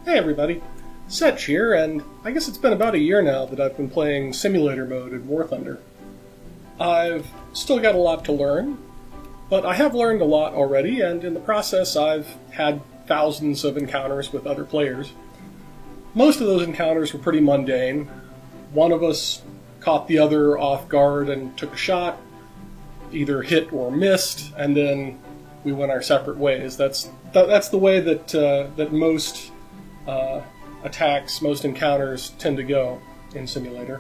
Hey everybody, Setch here, and I guess it's been about a year now that I've been playing simulator mode in War Thunder. I've still got a lot to learn, but I have learned a lot already, and in the process I've had thousands of encounters with other players. Most of those encounters were pretty mundane. One of us caught the other off guard and took a shot, either hit or missed, and then we went our separate ways. That's the way that most attacks, most encounters tend to go in Simulator.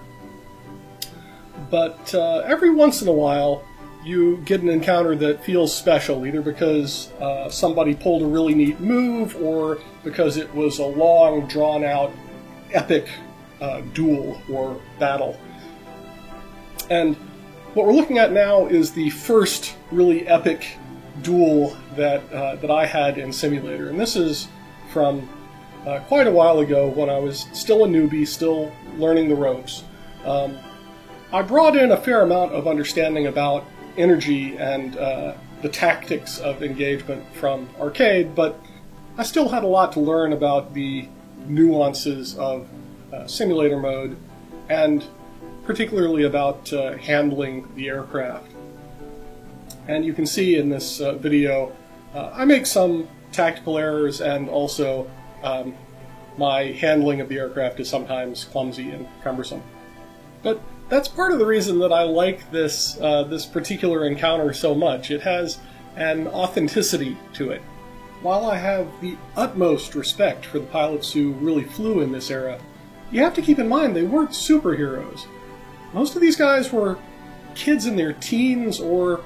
But every once in a while, you get an encounter that feels special, either because somebody pulled a really neat move, or because it was a long, drawn-out, epic duel or battle. And what we're looking at now is the first really epic duel that I had in Simulator, and this is from quite a while ago when I was still a newbie, still learning the ropes. I brought in a fair amount of understanding about energy and the tactics of engagement from arcade, but I still had a lot to learn about the nuances of simulator mode, and particularly about handling the aircraft. And you can see in this video, I make some tactical errors, and also my handling of the aircraft is sometimes clumsy and cumbersome. But that's part of the reason that I like this particular encounter so much. It has an authenticity to it. While I have the utmost respect for the pilots who really flew in this era, you have to keep in mind they weren't superheroes. Most of these guys were kids in their teens or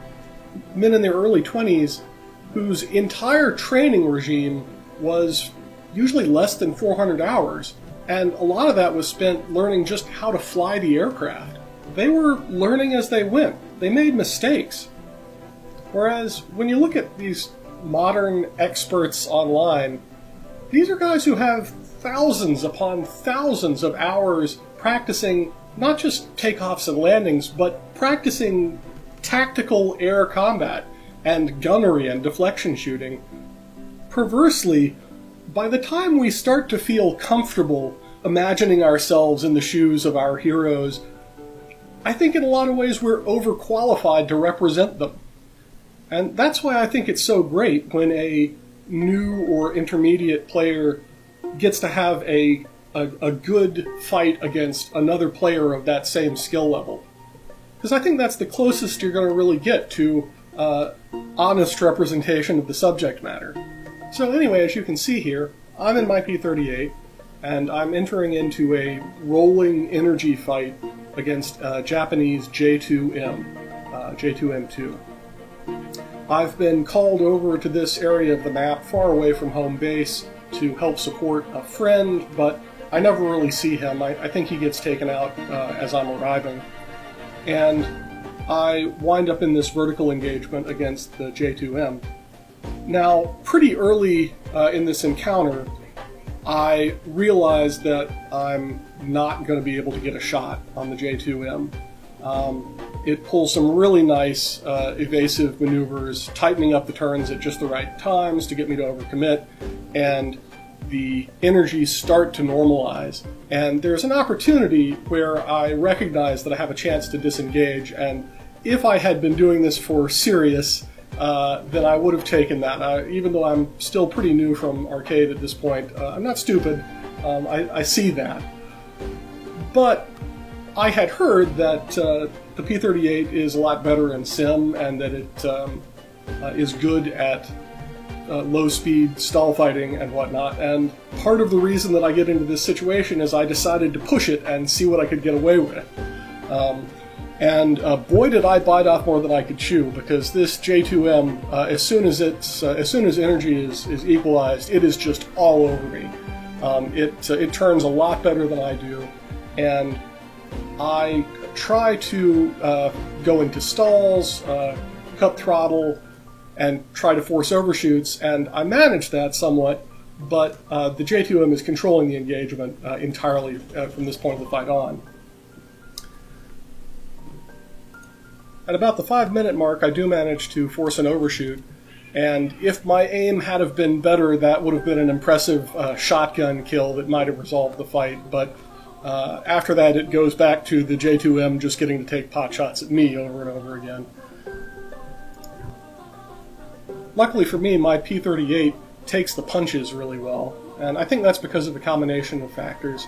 men in their early 20s whose entire training regime was usually less than 400 hours, and a lot of that was spent learning just how to fly the aircraft. They were learning as they went. They made mistakes. Whereas when you look at these modern experts online, these are guys who have thousands upon thousands of hours practicing not just takeoffs and landings, but practicing tactical air combat and gunnery and deflection shooting. Perversely, by the time we start to feel comfortable imagining ourselves in the shoes of our heroes, I think in a lot of ways we're overqualified to represent them. And that's why I think it's so great when a new or intermediate player gets to have a good fight against another player of that same skill level. Because I think that's the closest you're going to really get to honest representation of the subject matter. So anyway, as you can see here, I'm in my P-38, and I'm entering into a rolling energy fight against Japanese J2M, J2M2. I've been called over to this area of the map, far away from home base, to help support a friend, but I never really see him. I think he gets taken out as I'm arriving. And I wind up in this vertical engagement against the J2M. Now, pretty early in this encounter, I realized that I'm not going to be able to get a shot on the J2M. It pulls some really nice evasive maneuvers, tightening up the turns at just the right times to get me to overcommit, and the energies start to normalize. And there's an opportunity where I recognize that I have a chance to disengage, and if I had been doing this for serious, then I would have taken that. Even though I'm still pretty new from arcade at this point, I'm not stupid. I see that. But I had heard that the P-38 is a lot better in sim, and that it is good at low-speed stall fighting and whatnot, and part of the reason that I get into this situation is I decided to push it and see what I could get away with. And boy did I bite off more than I could chew, because this J2M, as soon as energy is equalized, it is just all over me. It turns a lot better than I do, and I try to go into stalls, cut throttle, and try to force overshoots, and I manage that somewhat, but the J2M is controlling the engagement entirely from this point of the fight on. At about the 5-minute mark, I do manage to force an overshoot, And if my aim had have been better, that would have been an impressive shotgun kill that might have resolved the fight. But after that, it goes back to the J2M just getting to take pot shots at me over and over again. Luckily for me, my P-38 takes the punches really well, and I think that's because of a combination of factors.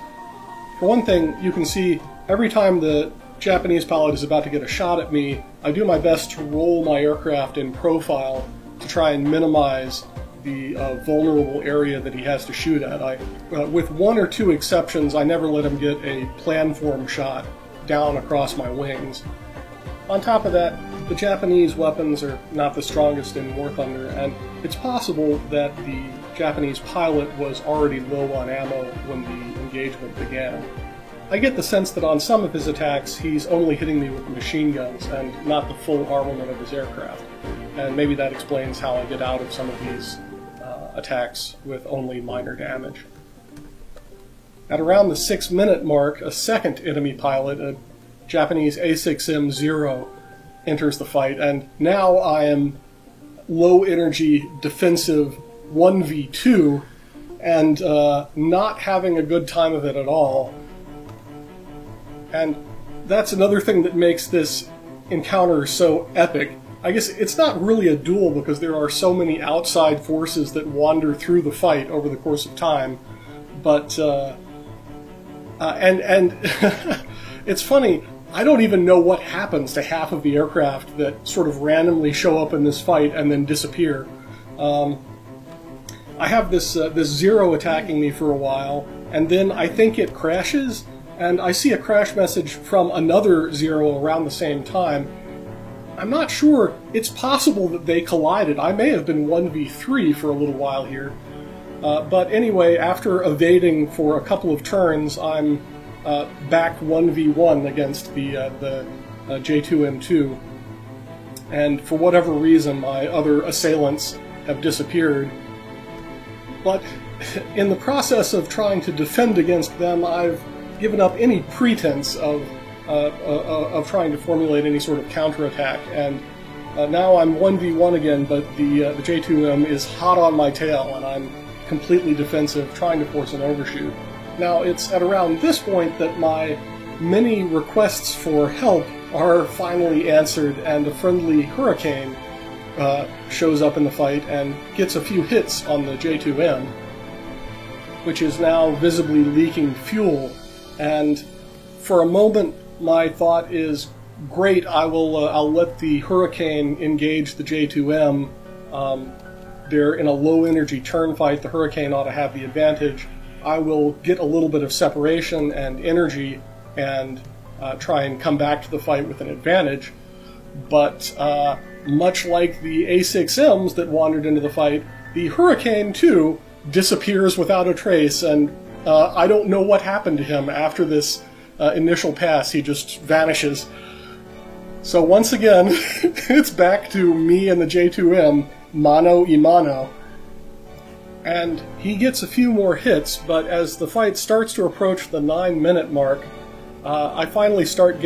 For one thing, you can see every time the Japanese pilot is about to get a shot at me, I do my best to roll my aircraft in profile to try and minimize the vulnerable area that he has to shoot at. With one or two exceptions, I never let him get a planform shot down across my wings. On top of that, the Japanese weapons are not the strongest in War Thunder, and it's possible that the Japanese pilot was already low on ammo when the engagement began. I get the sense that on some of his attacks, he's only hitting me with the machine guns and not the full armament of his aircraft. And maybe that explains how I get out of some of these attacks with only minor damage. At around the 6-minute mark, a second enemy pilot, a Japanese A6M-0, enters the fight, and now I am low-energy defensive 1v2 and not having a good time of it at all. And that's another thing that makes this encounter so epic. I guess it's not really a duel because there are so many outside forces that wander through the fight over the course of time, but it's funny, I don't even know what happens to half of the aircraft that sort of randomly show up in this fight and then disappear. I have this Zero attacking me for a while, and then I think it crashes, and I see a crash message from another Zero around the same time. I'm not sure. It's possible that they collided. I may have been 1v3 for a little while here. But anyway, after evading for a couple of turns, I'm back 1v1 against the J2M2. And for whatever reason, my other assailants have disappeared. But in the process of trying to defend against them, I've given up any pretense of trying to formulate any sort of counterattack, and now I'm 1v1 again, but the J2M is hot on my tail, and I'm completely defensive, trying to force an overshoot. Now, it's at around this point that my many requests for help are finally answered, and a friendly Hurricane shows up in the fight and gets a few hits on the J2M, which is now visibly leaking fuel, and for a moment my thought is, great, I'll let the Hurricane engage the J2M. They're in a low-energy turn fight. The Hurricane ought to have the advantage. I will get a little bit of separation and energy and try and come back to the fight with an advantage. But much like the A6Ms that wandered into the fight, the Hurricane, too, disappears without a trace, and I don't know what happened to him after this initial pass. He just vanishes. So once again, it's back to me and the J2M, mano a mano. And he gets a few more hits, but as the fight starts to approach the 9-minute mark, I finally start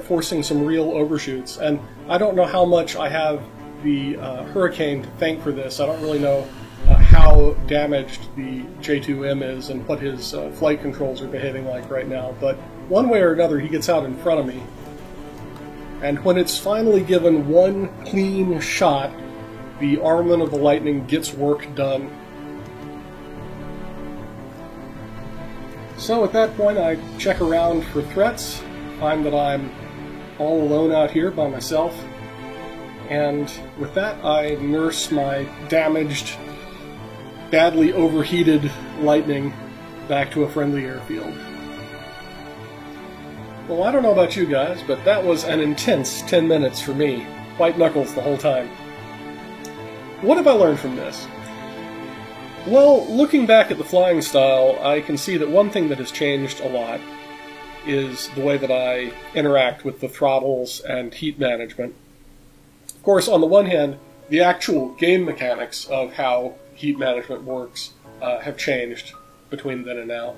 forcing some real overshoots, and I don't know how much I have the Hurricane to thank for this. I don't really know how damaged the J2M is and what his flight controls are behaving like right now, but one way or another he gets out in front of me. And when it's finally given one clean shot, the armament of the Lightning gets work done. So at that point I check around for threats, find that I'm all alone out here by myself, and with that I nurse my damaged, badly overheated Lightning back to a friendly airfield. Well, I don't know about you guys, but that was an intense 10 minutes for me. White knuckles the whole time. What have I learned from this? Well, looking back at the flying style, I can see that one thing that has changed a lot is the way that I interact with the throttles and heat management. Of course, on the one hand, the actual game mechanics of how heat management works have changed between then and now.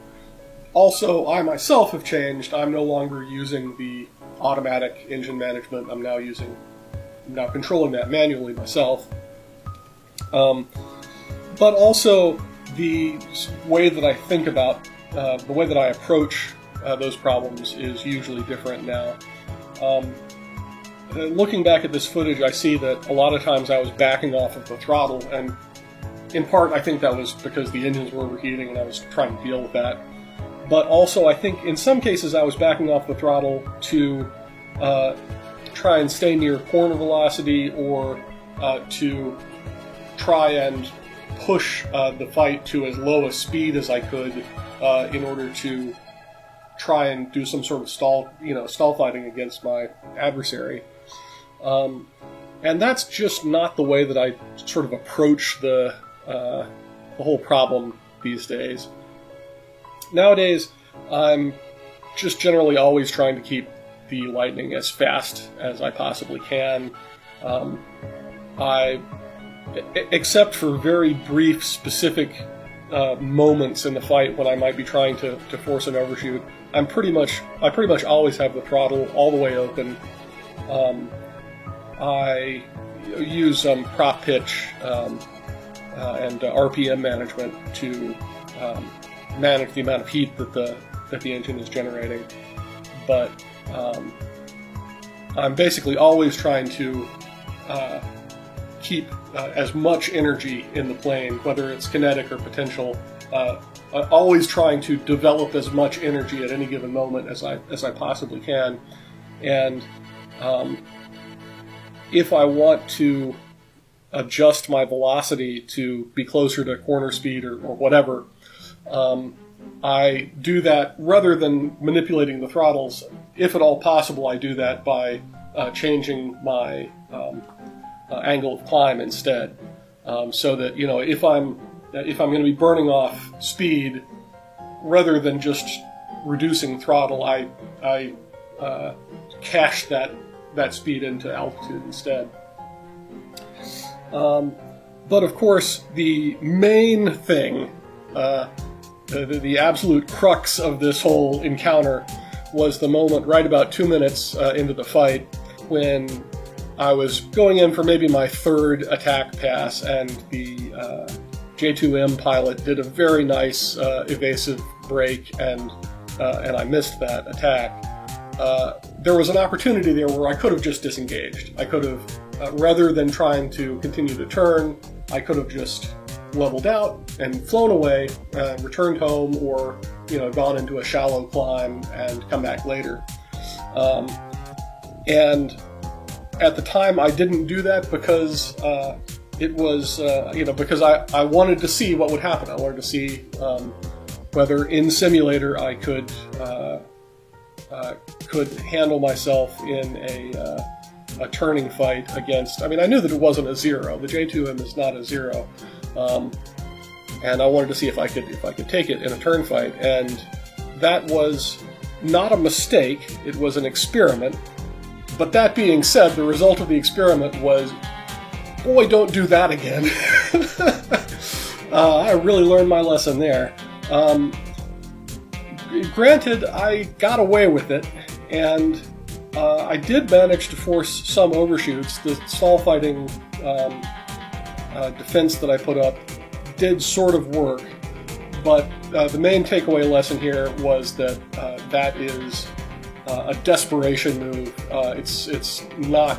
Also, I myself have changed. I'm no longer using the automatic engine management. I'm now controlling that manually myself. But also the way that I think about, the way that I approach those problems is usually different now. Looking back at this footage, I see that a lot of times I was backing off of the throttle, and in part I think that was because the engines were overheating and I was trying to deal with that. But also I think in some cases I was backing off the throttle to try and stay near corner velocity, or to try and push the fight to as low a speed as I could in order to try and do some sort of stall fighting against my adversary. And that's just not the way that I sort of approach the whole problem these days. Nowadays, I'm just generally always trying to keep the Lightning as fast as I possibly can. Except for very brief, specific moments in the fight when I might be trying to force an overshoot, I pretty much always have the throttle all the way open. I use prop pitch and RPM management to manage the amount of heat that the engine is generating. But I'm basically always trying to keep as much energy in the plane, whether it's kinetic or potential. Always trying to develop as much energy at any given moment as I possibly can. And if I want to adjust my velocity to be closer to corner speed or whatever, I do that rather than manipulating the throttles. If at all possible, I do that by changing my angle of climb instead, so that if I'm going to be burning off speed, rather than just reducing throttle, I cache that speed into altitude instead. But of course, the main thing, the absolute crux of this whole encounter, was the moment right about 2 minutes into the fight when I was going in for maybe my third attack pass, and the J2M pilot did a very nice evasive break, and I missed that attack. There was an opportunity there where I could have just disengaged. I could have, rather than trying to continue to turn, I could have just leveled out and flown away, returned home, or gone into a shallow climb and come back later. And at the time, I didn't do that because it was, because I wanted to see what would happen. I wanted to see whether in simulator I could handle myself in a turning fight against. I mean, I knew that it wasn't a zero. The J2M is not a zero, and I wanted to see if I could take it in a turn fight. And that was not a mistake. It was an experiment. But that being said, the result of the experiment was, boy, don't do that again. I really learned my lesson there. Granted, I got away with it, and I did manage to force some overshoots. The stall fighting defense that I put up did sort of work, but the main takeaway lesson here was that that is a desperation move. It's not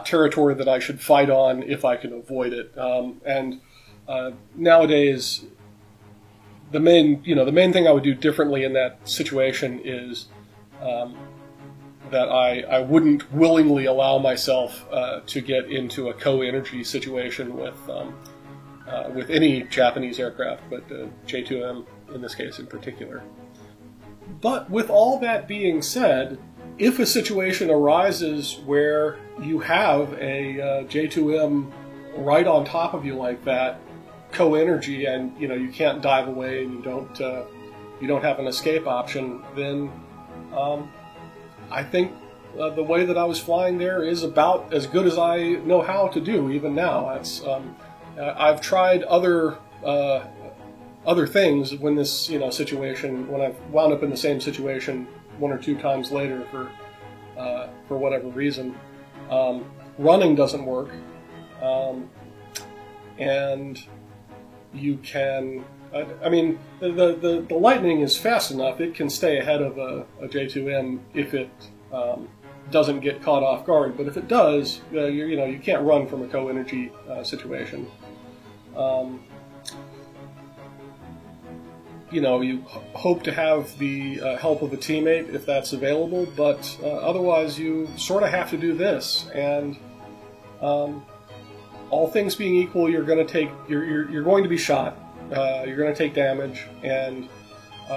territory that I should fight on if I can avoid it. And nowadays, the main thing I would do differently in that situation is that I wouldn't willingly allow myself to get into a co-energy situation with any Japanese aircraft, but J2M in this case in particular. But with all that being said, if a situation arises where you have a J2M right on top of you like that, co-energy, and you can't dive away and you don't have an escape option, then I think the way that I was flying there is about as good as I know how to do even now. I've tried other things when this situation, when I've wound up in the same situation one or two times later for whatever reason. Running doesn't work. and you can. I mean, the Lightning is fast enough; it can stay ahead of a J2M if it doesn't get caught off guard. But if it does, you can't run from a co-energy situation. You hope to have the help of a teammate if that's available, but otherwise you sort of have to do this. And all things being equal, you're going to be shot. You're going to take damage, and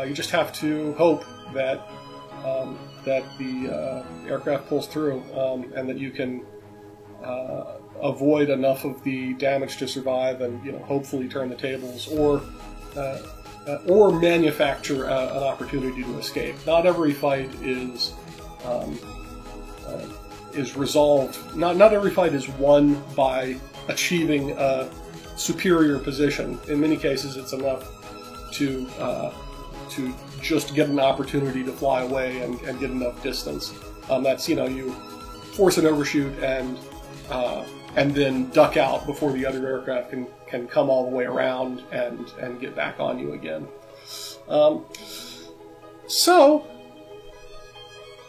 you just have to hope that the aircraft pulls through, and that you can avoid enough of the damage to survive, and hopefully turn the tables, or manufacture an opportunity to escape. Not every fight is resolved. Not every fight is won by achieving a superior position. In many cases, it's enough to just get an opportunity to fly away and get enough distance. That's you force an overshoot and then duck out before the other aircraft can come all the way around and get back on you again. So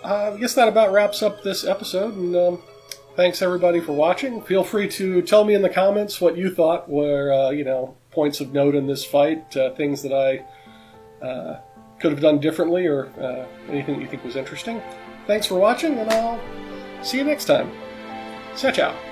I guess that about wraps up this episode, and thanks everybody for watching. Feel free to tell me in the comments what you thought were points of note in this fight, things that I could have done differently, or anything that you think was interesting. Thanks for watching, and I'll see you next time. Ciao, ciao.